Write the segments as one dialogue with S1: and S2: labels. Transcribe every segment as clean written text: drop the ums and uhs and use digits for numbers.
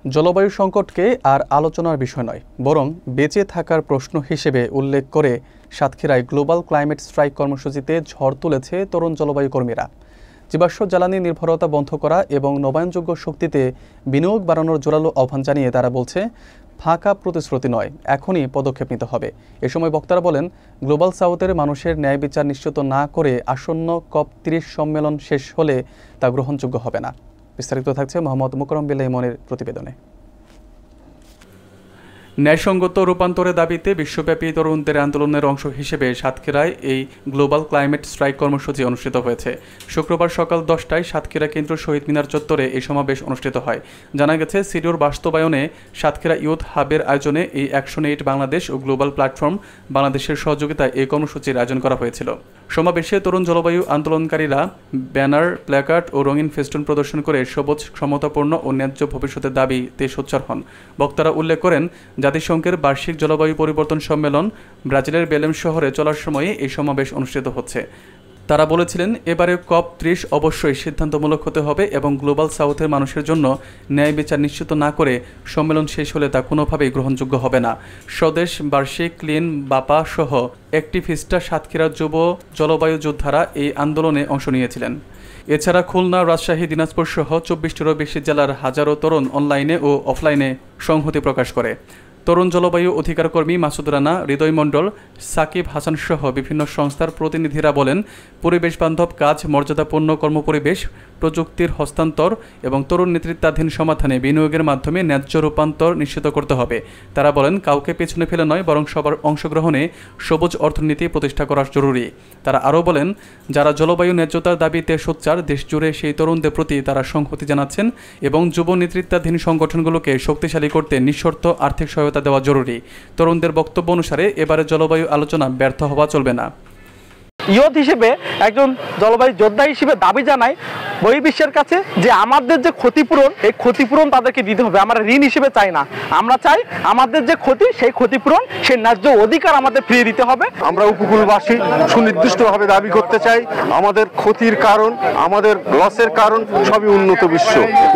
S1: জলবায়ু সংকটকে আর আলোচনার বিষয় নয়, বরং বেঁচে থাকার প্রশ্ন হিসেবে উল্লেখ করে সাতক্ষীরায় গ্লোবাল ক্লাইমেট স্ট্রাইক কর্মসূচিতে ঝড় তুলেছে তরুণ জলবায়ু কর্মীরা। জীবাশ্ম জ্বালানি নির্ভরতা বন্ধ করা এবং নবায়নযোগ্য শক্তিতে বিনিয়োগ বাড়ানোর জোরালো আহ্বান জানিয়ে তারা বলছে, ফাঁকা প্রতিশ্রুতি নয়, এখনই পদক্ষেপ নিতে হবে। এ সময় বক্তারা বলেন, গ্লোবাল সাউথের মানুষের ন্যায় বিচার নিশ্চিত না করে আসন্ন COP30 সম্মেলন শেষ হলে তা গ্রহণযোগ্য হবে না। বিস্তারিত থাকছে মোহাম্মদ মুকরম বিল্লাহ ইমনের প্রতিবেদনে। ন্যায়সঙ্গত রূপান্তরের দাবিতে বিশ্বব্যাপী তরুণদের আন্দোলনের অংশ হিসেবে সাতক্ষীরায় এই গ্লোবাল ক্লাইমেট স্ট্রাইক কর্মসূচি অনুষ্ঠিত হয়েছে। শুক্রবার সকাল 10টায় সাতক্ষীরা কেন্দ্র শহীদ মিনার চত্বরে এই সমাবেশ অনুষ্ঠিত হয়। জানা গেছে, সিডিওর বাস্তবায়নে সাতক্ষীরা ইউথ হাবের আয়োজনে এই অ্যাকশন এইড বাংলাদেশ ও গ্লোবাল প্ল্যাটফর্ম বাংলাদেশের সহযোগিতায় এই কর্মসূচির আয়োজন করা হয়েছিল। সমাবেশে তরুণ জলবায়ু আন্দোলনকারীরা ব্যানার, প্ল্যাকার্ড ও রঙিন ফেস্টুন প্রদর্শন করে সবুজ, সমতাপূর্ণ ও ন্যায্য ভবিষ্যতের দাবিতে সোচ্চার হন। বক্তারা উল্লেখ করেন, জাতিসংঘের বার্ষিক জলবায়ু পরিবর্তন সম্মেলন ব্রাজিলের বেলেম শহরে চলার সময়ে এই সমাবেশ অনুষ্ঠিত হচ্ছে। তারা বলেছিলেন, এবারে COP30 অবশ্যই সিদ্ধান্তমূলক হতে হবে এবং গ্লোবাল সাউথের মানুষের জন্য ন্যায় বিচার নিশ্চিত না করে সম্মেলন শেষ হলে তা কোনোভাবেই গ্রহণযোগ্য হবে না। স্বদেশ, বার্ষিক, ক্লিন, বাপা সহ অ্যাক্টিভিস্টরা, সাতক্ষীরার যুব জলবায়ু যোদ্ধারা এই আন্দোলনে অংশ নিয়েছিলেন। এছাড়া খুলনা, রাজশাহী, দিনাজপুর সহ 24টিরও বেশি জেলার হাজারো তরুণ অনলাইনে ও অফলাইনে সংহতি প্রকাশ করে। তরুণ জলবায়ু অধিকার কর্মী মাসুদ রানা, হৃদয় মণ্ডল, সাকিব হাসান সহ বিভিন্ন সংস্থার প্রতিনিধিরা বলেন, পরিবেশ বান্ধব কাজ, মর্যাদাপূর্ণ কর্মপরিবেশ, প্রযুক্তির হস্তান্তর এবং তরুণ নেতৃত্বাধীন সমাধানে বিনিয়োগের মাধ্যমে ন্যায্য রূপান্তর নিশ্চিত করতে হবে। তারা বলেন, কাউকে পেছনে ফেলে নয়, বরং সবার অংশগ্রহণে সবুজ অর্থনীতি প্রতিষ্ঠা করা জরুরি। তারা আরও বলেন, যারা জলবায়ু ন্যায্যতার দাবিতে সোচ্চার, দেশজুড়ে সেই তরুণদের প্রতি তারা সংহতি জানাচ্ছেন এবং যুব নেতৃত্বাধীন সংগঠনগুলোকে শক্তিশালী করতে নিঃশর্ত আর্থিক সহায়তা দেওয়া জরুরি। তরুণদের বক্তব্য অনুসারে এবারে জলবায়ু আলোচনা ব্যর্থ হওয়া চলবে না।
S2: ইয়ুথ হিসেবে, একজন জলবায়ু যোদ্ধা হিসেবে দাবি জানাই বহির্বিশ্বের কাছে যে আমাদের যে ক্ষতিপূরণ, এই ক্ষতিপূরণ তাদেরকে দিতে হবে। আমরা ঋণ হিসেবে চাই না, আমরা চাই আমাদের যে ক্ষতি, সেই ক্ষতিপূরণ, সেই ন্যায্য অধিকার আমাদের ফিরিয়ে দিতে হবে।
S3: আমরা উপকূলবাসী সুনির্দিষ্টভাবে দাবি করতে চাই, আমাদের ক্ষতির কারণ, আমাদের লসের কারণ সবই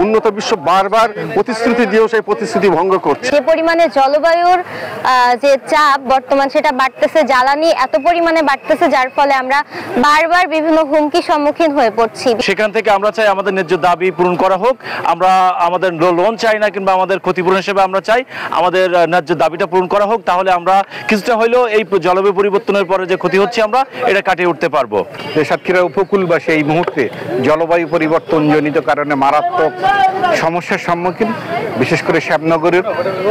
S3: উন্নত বিশ্ব বারবার প্রতিশ্রুতি দিয়েও সেই প্রতিশ্রুতি ভঙ্গ করছে।
S4: যে পরিমাণে জলবায়ুর যে চাপ বর্তমান সেটা বাড়তেছে, জ্বালানি এত পরিমাণে বাড়তেছে, যার ফলে আমরা বারবার বিভিন্ন হুমকির সম্মুখীন হয়ে পড়ছি।
S2: সেখান থেকে আমরা চাই আমাদের ন্যায্য দাবি পূরণ করা হোক। আমরা আমাদের লোন চাই না, কিংবা আমাদের ক্ষতিপূরণ হিসেবে আমরা চাই আমাদের ন্যায্য দাবিটা পূরণ করা হোক। তাহলে আমরা কিছুটা হলেও এই জলবায়ু পরিবর্তনের পরে যে ক্ষতি হচ্ছে আমরা এটা কাটিয়ে উঠতে পারবো।
S3: সাতক্ষীরা উপকূলবাসী এই মুহূর্তে জলবায়ু পরিবর্তনজনিত কারণে মারাত্মক সমস্যার সম্মুখীন, বিশেষ করে শ্যামনগরের,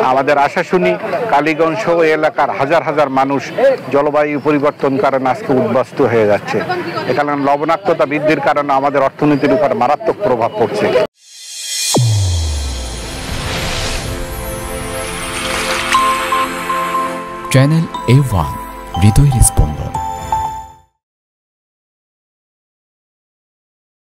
S3: আমাদের আশাশুনি, কালীগঞ্জ সহ এলাকার হাজার হাজার মানুষ জলবায়ু পরিবর্তন কারণে আজকে উদ্বাস্তু হয়ে যাচ্ছে। এখানে লবণাক্ততা বৃদ্ধির কারণে আমাদের অর্থনীতির উপর মারাত্মক প্রভাব পড়ছে।
S5: চ্যানেল A1, হৃদয়ের স্পন্দন।